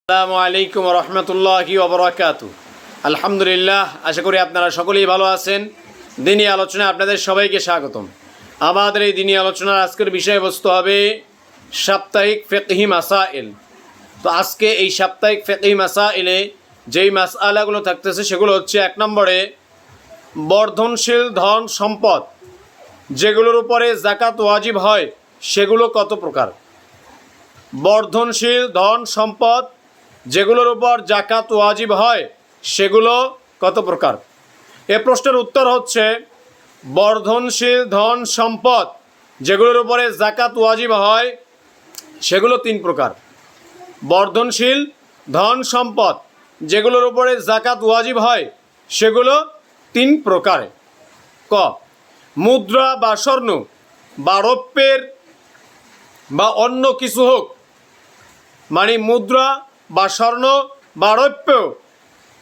আসসালামু আলাইকুম রহমতুল্লাহি ওবরাকাতু। আলহামদুলিল্লাহ, আশা করি আপনারা সকলেই ভালো আছেন। দিনী আলোচনায় আপনাদের সবাইকে স্বাগতম। আমাদের এই দিনী আলোচনার আজকের বিষয়বস্তু হবে সাপ্তাহিক ফিকহি মাসাইল। তো আজকে এই সাপ্তাহিক ফিকহি মাসাইলে যেই মাসআলাগুলো থাকতেছে সেগুলো হচ্ছে, এক নম্বরে বর্ধনশীল ধন সম্পদ যেগুলোর উপরে যাকাত ওয়াজিব হয় সেগুলো কত প্রকার। বর্ধনশীল ধন সম্পদ যেগুলোর উপর যাকাত ওয়াজিব হয় সেগুলো কত প্রকার। এ প্রশ্নের উত্তর হচ্ছে, বর্ধনশীল ধন সম্পদ যেগুলোর উপরে যাকাত ওয়াজিব হয় সেগুলো তিন প্রকার। বর্ধনশীল ধন সম্পদ যেগুলোর উপরে যাকাত ওয়াজিব হয় সেগুলো তিন প্রকার। ক, মুদ্রা বা স্বর্ণ বা রৌপ্যের বা অন্য কিছু হোক, মানে মুদ্রা বা স্বর্ণ বা রৌপ্য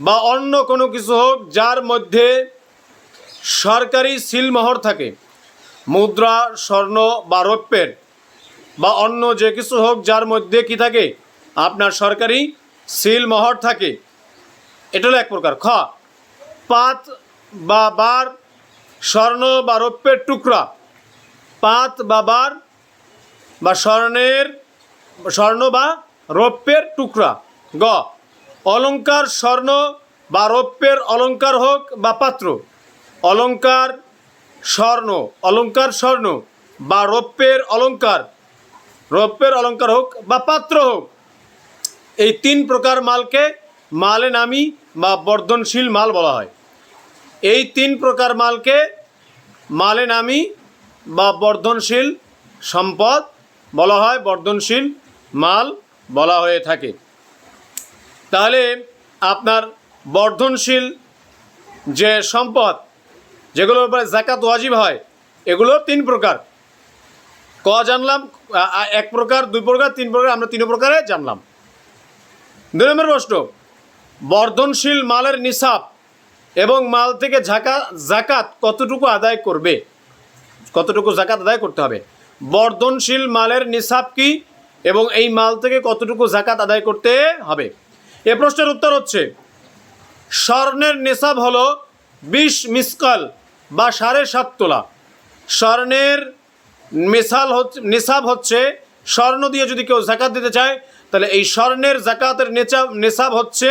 বা অন্য কোনো কিছু হোক যার মধ্যে সরকারি সিলমোহর থাকে। মুদ্রা, স্বর্ণ বা রৌপ্যের বা অন্য যে কিছু হোক যার মধ্যে কি থাকে, আপনার সরকারি সিলমোহর থাকে, এটা হলো এক প্রকার। খ, পাত বা বার স্বর্ণ বা রৌপ্যের টুকরা, পাত বা বার বা স্বর্ণ বা রৌপ্যের টুকরা। গ, অলংকার স্বর্ণ বা রৌপ্যের অলংকার হোক বা পাত্র, অলংকার স্বর্ণ বা রৌপ্যের অলংকার হোক বা পাত্র হোক। এই তিন প্রকার মালকে মালে নামি বা বর্ধনশীল মাল বলা হয়। এই তিন প্রকার মালকে মালে নামি বা বর্ধনশীল সম্পদ বলা হয়, বর্ধনশীল মাল বলা হয়ে থাকে। তাহলে আপনার বর্ধনশীল যে সম্পদ যেগুলোর উপরে যাকাত ওয়াজিব হয় এগুলো তিন প্রকার। ক জানলাম, এক প্রকার, দুই প্রকার, তিন প্রকার, আমরা তিন প্রকারে জানলাম। দুই নম্বর প্রশ্ন, বর্ধনশীল মালের নিসাব এবং মাল থেকে যাকাত কতটুকু আদায় করবে, কতটুকু যাকাত আদায় করতে হবে। বর্ধনশীল মালের নিসাব কি এবং এই মাল থেকে কতটুকু যাকাত আদায় করতে হবে। এ প্রশ্নের উত্তর হচ্ছে, স্বর্ণের নিসাব হলো 20 মিসকাল বা 7.5 তোলা। স্বর্ণের নিসাব হচ্ছে, স্বর্ণ দিয়ে যদি কেউ যাকাত দিতে চায় তাহলে এই স্বর্ণের যাকাতের নিসাব হচ্ছে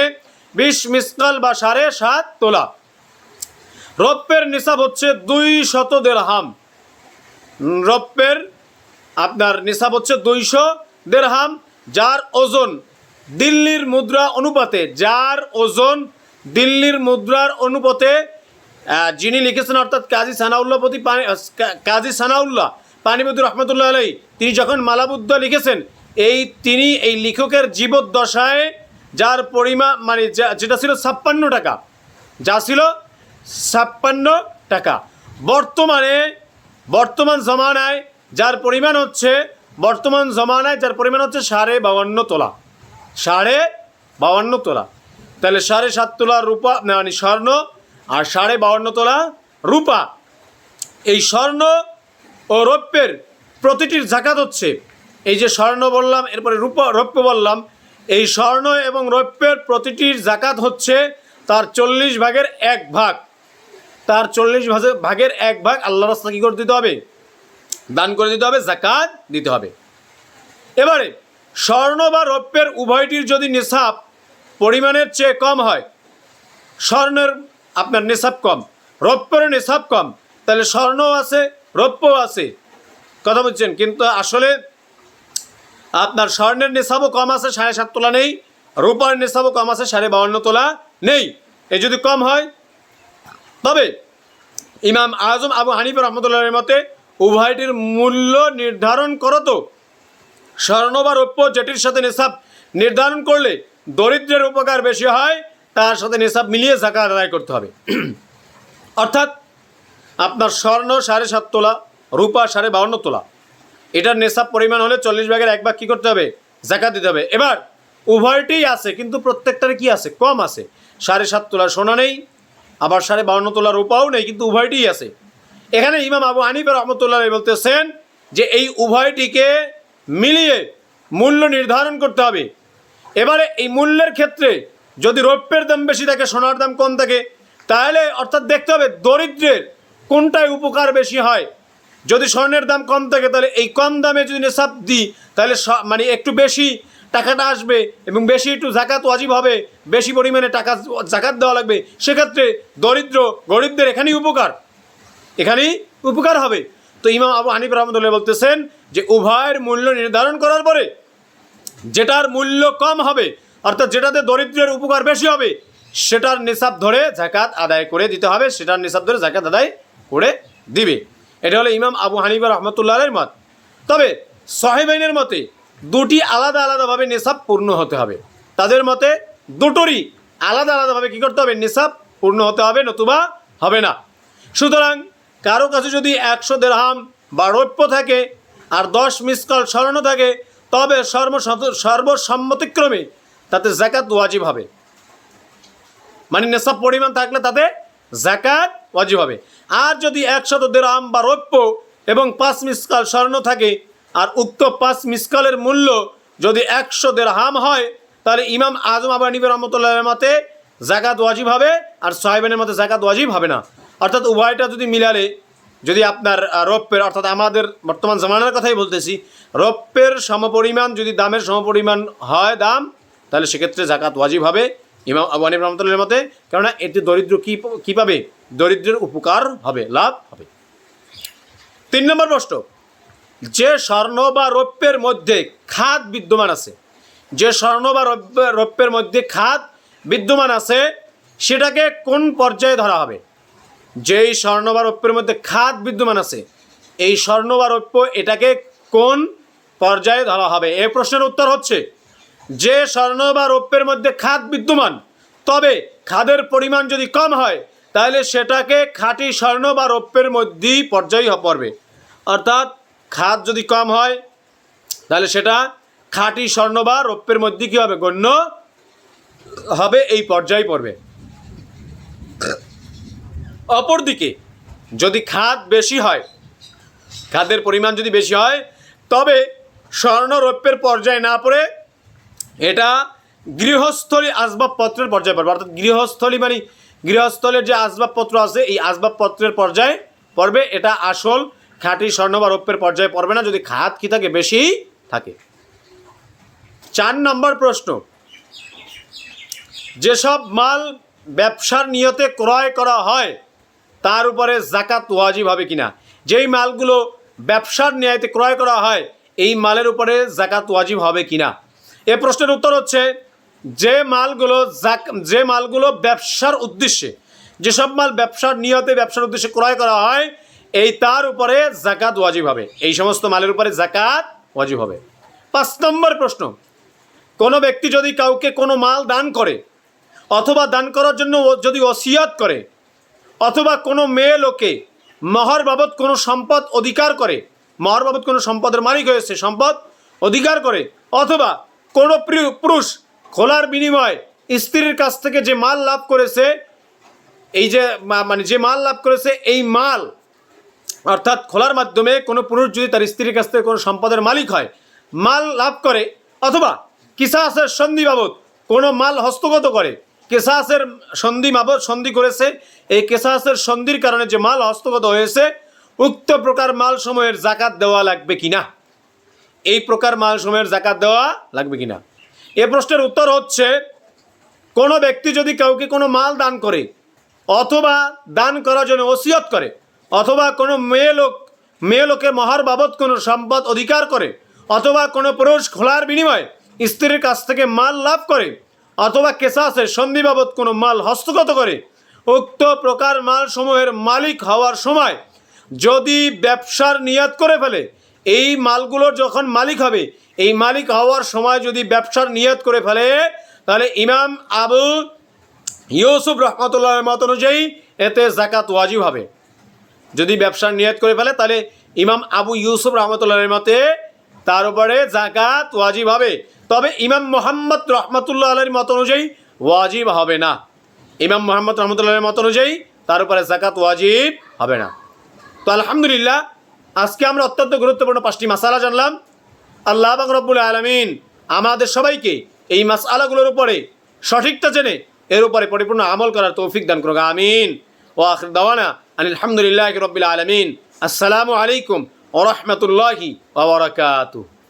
20 মিসকাল বা 7.5 তোলা। রৌপ্যের নিসাব হচ্ছে 200 দিরহাম। রৌপ্যের আপনার নিসাব হচ্ছে 200 দিরহাম, যার ওজন দিল্লির মুদ্রা অনুপাতে, যার ওজন দিল্লির মুদ্রার অনুপাতে যিনি লিখেছেন অর্থাৎ কাজী সানাউল্লাহ পানিপতি রহমতুল্লাহ আলাই, তিনি যখন মালাবুদ্ধ লিখেছেন, তিনি এই লেখকের জীবদ্দশায় যার পরিমাণ, মানে যেটা ছিল 56 টাকা, যা ছিল 56 টাকা, বর্তমান জমানায় যার পরিমাণ হচ্ছে 52.5 তোলা, 52.5 তোলা। তাহলে 7.5 তোলা রূপা, মানে স্বর্ণ, আর 52.5 তোলা রূপা। এই স্বর্ণ ও রৌপ্যের প্রতিটির যাকাত হচ্ছে, এই যে স্বর্ণ বললাম, এরপরে রৌপ্য বললাম, এই স্বর্ণ এবং রৌপ্যের প্রতিটির যাকাত হচ্ছে তার 40 ভাগের 1 ভাগ। তার 40 ভাগের 1 ভাগ আল্লাহর রাস্তায় কী করে দিতে হবে, দান করে দিতে হবে, যাকাত দিতে হবে। এবারে স্বর্ণ বা রৌপ্যের উভয়টির যদি নিসাব পরিমাণের চেয়ে কম হয়, স্বর্ণের আপনার নিসাব কম, রৌপ্যের নিসাব কম, তাহলে স্বর্ণও আছে, রৌপ্যও আছে, কথা বলছেন, কিন্তু আসলে আপনার স্বর্ণের নিসাবও কম আছে, 7.5 তোলা নেই, রূপার নিসাবও কম আছে, 52.5 তোলা নেই। এই যদি কম হয়, তবে ইমাম আজম আবু হানিফা রহমতুল্লাহের মতে উভয়টির মূল্য নির্ধারণ করো তো স্বর্ণ বা রৌপ্য যেটির সাথে নিসাব নির্ধারণ করলে দরিদ্রের উপকার বেশি হয় তার সাথে নিসাব মিলিয়ে যাকাত আদায় করতে হবে। অর্থাৎ আপনার স্বর্ণ 7.5 তোলা, রূপা 52.5 তোলা, এটার নিসাব পরিমাণ হলে 40 ভাগের 1 ভাগ কী করতে হবে, যাকাত দিতে হবে। এবার উভয়টিই আছে, কিন্তু প্রত্যেকটার কি আছে, কম আছে। 7.5 তোলা সোনা নেই, আবার 52.5 তোলা রূপাও নেই, কিন্তু উভয়টিই আছে। এখানে ইমাম আবু হানিফা রহমতুল্লাহ বলতেছেন যে এই উভয়টিকে মিলিয়ে মূল্য নির্ধারণ করতে হবে। এবারে এই মূল্যের ক্ষেত্রে যদি রৌপ্যের দাম বেশি থাকে সোনার দাম কম থাকে, তাহলে অর্থাৎ দেখতে হবে দরিদ্রের কোনটায় উপকার বেশি হয়। যদি স্বর্ণের দাম কম থাকে তাহলে এই কম দামে যদি নেশাব দিই তাহলে মানে একটু বেশি টাকাটা আসবে এবং বেশি একটু জাকাত ওয়াজিব হবে, বেশি পরিমাণে টাকা জাকাত দেওয়া লাগবে। সেক্ষেত্রে দরিদ্র গরিবদের এখানেই উপকার হবে। তো ইমাম আবু হানিফা রাহমাতুল্লাহ বলতেছেন যে উভয়ের মূল্য নির্ধারণ করার পরে যেটার মূল্য কম হবে, অর্থাৎ যেটাতে দরিদ্রের উপকার বেশি হবে, সেটার নিসাব ধরে জাকাত আদায় করে দিতে হবে, সেটার নিসাব ধরে জাকাত আদায় করে দিবে। এটা হলো ইমাম আবু হানিফা রাহমাতুল্লাহের মত। তবে সাহিবাইনের মতে দুটি আলাদা আলাদাভাবে নিসাব পূর্ণ হতে হবে। তাদের মতে দুটোরই আলাদা আলাদাভাবে কী করতে হবে? নিসাব পূর্ণ হতে হবে, নতুবা হবে না। সুতরাং কারো কাছে যদি 100 দিরহাম বা রৌপ্য থাকে আর 10 মিসকাল স্বর্ণ থাকে, তবে সর্বসম্মতিক্রমে তাতে জাকাত ওয়াজিব হবে। মানে নেশাব পরিমাণ থাকলে তাতে জাকাত ওয়াজিব হবে। আর যদি 100 দিরহাম বা রৌপ্য এবং 5 মিসকাল স্বর্ণ থাকে আর উক্ত 5 মিসকালের মূল্য যদি 100 দিরহাম হয়, তাহলে ইমাম আজম আবু হানিফা রাহমাতুল্লাহের মতে জাকাত ওয়াজিব হবে আর সাহিবাইনের মতে জাকাত ওয়াজিব হবে না। অর্থাৎ উভয়টা যদি মিলালে, যদি আপনার রৌপ্যের, অর্থাৎ আমাদের বর্তমান জামানার কথাই বলতেছি, রৌপ্যের সমপরিমাণ যদি দামের সমপরিমাণ হয় দাম, তাহলে সেক্ষেত্রে জাকাত ওয়াজিব হবে ইমাম আবু হানিফা রাহমাতুল্লাহের মতে। কেননা এতে দরিদ্র কী পাবে? দরিদ্রের উপকার হবে, লাভ হবে। 3 নম্বর প্রশ্ন, যে স্বর্ণ বা রৌপ্যের মধ্যে খাদ বিদ্যমান আছে, যে স্বর্ণ বা রৌপ্যের মধ্যে খাদ বিদ্যমান আছে, সেটাকে কোন পর্যায়ে ধরা হবে? যেই স্বর্ণ বা রৌপ্যের মধ্যে খাদ বিদ্যমান আছে, এই স্বর্ণ বা রৌপ্য এটাকে কোন পর্যায়ে ধরা হবে? এই প্রশ্নের উত্তর হচ্ছে, যে স্বর্ণ বা রৌপ্যের মধ্যে খাদ বিদ্যমান, তবে খাদের পরিমাণ যদি কম হয় তাহলে সেটাকে খাঁটি স্বর্ণ বা রৌপ্যের মধ্যেই পর্যায়ে পড়বে। অর্থাৎ খাদ যদি কম হয় তাহলে সেটা খাঁটি স্বর্ণ বা রৌপ্যের মধ্যে কী হবে? গণ্য হবে, এই পর্যায়ে পড়বে। অপরদিকে যদি খাদ বেশি হয়, খাদের পরিমাণ যদি বেশি হয়, তবে স্বর্ণ রৌপ্যের পর্যায়ে না পড়ে এটা গৃহস্থলী আসবাবপত্রের পর্যায়ে পড়বে। অর্থাৎ গৃহস্থলী মানে গৃহস্থলের যে আসবাবপত্র আছে, এই আসবাবপত্রের পর্যায়ে পড়বে। এটা আসল খাঁটি স্বর্ণ বা রৌপ্যের পর্যায়ে পড়বে না যদি খাদ কি থাকে? বেশি থাকে। 4 নম্বর প্রশ্ন, যেসব মাল ব্যবসার নিয়তে ক্রয় করা হয় তার উপরে জাকাত ওয়াজিব হবে কিনা? যেই মালগুলো ব্যবসার নিয়তে ক্রয় করা হয় এই মালের উপরে জাকাত ওয়াজিব হবে কিনা? এ প্রশ্নের উত্তর হচ্ছে, যে মালগুলো ব্যবসার উদ্দেশ্যে, যেসব মাল ব্যবসার নিয়তে ব্যবসার উদ্দেশ্যে ক্রয় করা হয় এই তার উপরে জাকাত ওয়াজিব হবে, এই সমস্ত মালের উপরে জাকাত ওয়াজিব হবে। 5 নম্বর প্রশ্ন, কোনো ব্যক্তি যদি কাউকে কোনো মাল দান করে অথবা দান করার জন্য যদি ওসিয়ত করে, অথবা কোনো মেয়ে লোকে মহর বাবদ কোনো সম্পদ অধিকার করে, মহর বাবদ কোনো সম্পদের মালিক হয়েছে, সম্পদ অধিকার করে, অথবা কোনো পুরুষ খোলার বিনিময়ে স্ত্রীর কাছ থেকে যে মাল লাভ করেছে, এই যে মানে যে মাল লাভ করেছে এই মাল, অর্থাৎ খোলার মাধ্যমে কোনো পুরুষ যদি তার স্ত্রীর কাছ থেকে কোনো সম্পদের মালিক হয়, মাল লাভ করে, অথবা কিসাসের সন্ধি বাবদ কোনো মাল হস্তগত করে, কেসাসের সন্ধি করেছে, এই কেসাসের সন্ধির কারণে যে মাল হস্তগত হয়েছে, উক্ত প্রকার মাল সমূহের জাকাত দেওয়া লাগবে কিনা? এই প্রকার মাল সমূহের জাকাত দেওয়া লাগবে কিনা? এ প্রশ্নের উত্তর হচ্ছে, কোনো ব্যক্তি যদি কাউকে কোনো মাল দান করে, অথবা দান করার জন্য ওসিয়ত করে, অথবা কোনো মেয়ে লোকে মহর বাবদ কোনো সম্পদ অধিকার করে, অথবা কোনো পুরুষ খোলার বিনিময়ে স্ত্রীর কাছ থেকে মাল লাভ করে, অথবা কেসাসের সন্ধি বাবদ কোনো মাল হস্তগত করে, উক্ত প্রকার মাল সমূহের মালিক হওয়ার সময় যদি ব্যবসার নিয়ত করে ফেলে, এই মালগুলোর যখন মালিক হবে, এই মালিক হওয়ার সময় যদি ব্যবসার নিয়ত করে ফেলে, তাহলে ইমাম আবু ইউসুফ রহমতুল্লাহর মত অনুযায়ী এতে জাকাত ওয়াজিব হবে। যদি ব্যবসার নিয়ত করে ফেলে তাহলে ইমাম আবু ইউসুফ রহমতুল্লাহের মতে তার উপরে জাকাত ওয়াজিব হবে। তবে ইমাম মোহাম্মদ রহমতুল্লাহ আলাইহির মত অনুযায়ী ওয়াজিব হবে না। ইমাম মোহাম্মদ রহমতুল্লাহের মত অনুযায়ী তার উপরে জাকাত ওয়াজিব হবে না। তো আলহামদুলিল্লাহ, আজকে আমরা অত্যন্ত গুরুত্বপূর্ণ 5টি মাসালা জানলাম। আল্লাহ পাক রব্বুল আলামিন আমাদের সবাইকে এই মাসআলাগুলোর উপরে সঠিকটা জেনে এর উপরে পরিপূর্ণ আমল করার তৌফিক দান করুক, আমিন। ওয়া আখির দাওয়ানা আলহামদুলিল্লাহি রাব্বিল আলামিন। আসসালামু আলাইকুম ওয়া রাহমাতুল্লাহি ওয়া বারাকাতুহু।